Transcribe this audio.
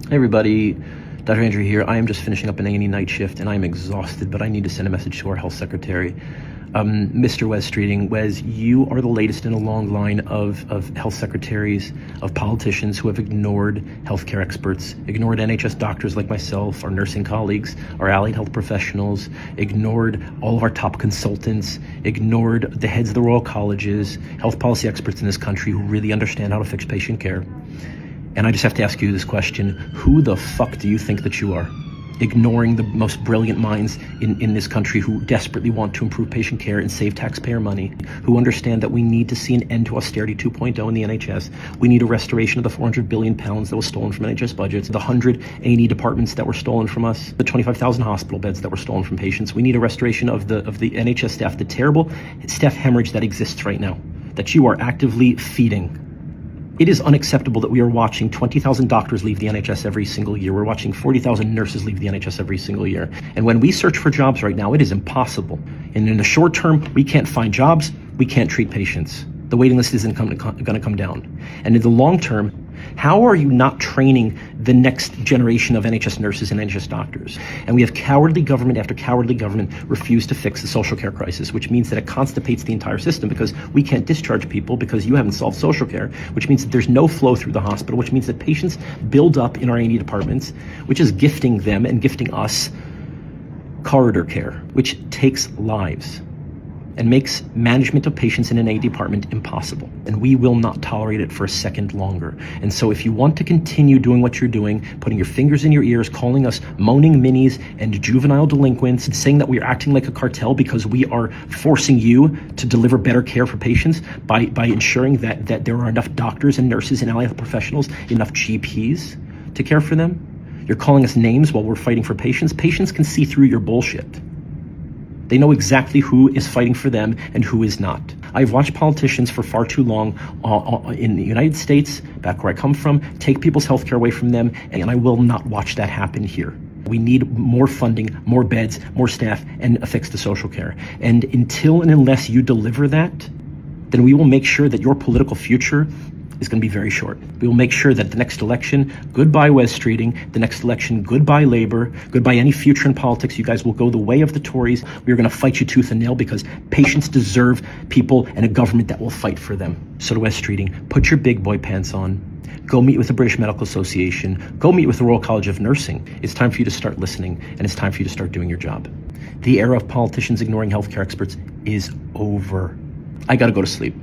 Hey everybody, Dr. Andrew here. I am just finishing up an A&E night shift and I'm exhausted, but I need to send a message to our health secretary. Mr. Wes Streeting. Wes, you are the latest in a long line of health secretaries, of politicians who have ignored healthcare experts, ignored NHS doctors like myself, our nursing colleagues, our allied health professionals, ignored all of our top consultants, ignored the heads of the Royal Colleges, health policy experts in this country who really understand how to fix patient care. And I just have to ask you this question: who the fuck do you think that you are? Ignoring the most brilliant minds in this country who desperately want to improve patient care and save taxpayer money, who understand that we need to see an end to austerity 2.0 in the NHS. We need a restoration of the 400 billion pounds that was stolen from NHS budgets, the 100 A&E departments that were stolen from us, the 25,000 hospital beds that were stolen from patients. We need a restoration of the NHS staff, the terrible staff hemorrhage that exists right now, that you are actively feeding. It is unacceptable that we are watching 20,000 doctors leave the NHS every single year. We're watching 40,000 nurses leave the NHS every single year. And when we search for jobs right now, it is impossible. And in the short term, we can't find jobs, we can't treat patients. The waiting list isn't going to come down. And in the long term, how are you not training the next generation of NHS nurses and NHS doctors? And we have cowardly government after cowardly government refuse to fix the social care crisis, which means that it constipates the entire system because we can't discharge people because you haven't solved social care, which means that there's no flow through the hospital, which means that patients build up in our A&E departments, which is gifting them and gifting us corridor care, which takes lives and makes management of patients in an A&E department impossible. And we will not tolerate it for a second longer. And so if you want to continue doing what you're doing, putting your fingers in your ears, calling us moaning minis and juvenile delinquents, and saying that we are acting like a cartel because we are forcing you to deliver better care for patients by ensuring that there are enough doctors and nurses and allied health professionals, enough GPs to care for them, you're calling us names while we're fighting for patients. Patients can see through your bullshit. They know exactly who is fighting for them and who is not. I've watched politicians for far too long in the United States, back where I come from, take people's healthcare away from them, and I will not watch that happen here. We need more funding, more beds, more staff, and a fix to social care. And until and unless you deliver that, then we will make sure that your political future is going to be very short. We will make sure that the next election, goodbye Wes Streeting, the next election, goodbye Labour, goodbye any future in politics. You guys will go the way of the Tories. We are going to fight you tooth and nail because patients deserve people and a government that will fight for them. So to Wes Streeting, put your big boy pants on. Go meet with the British Medical Association. Go meet with the Royal College of Nursing. It's time for you to start listening, and it's time for you to start doing your job. The era of politicians ignoring healthcare experts is over. I got to go to sleep.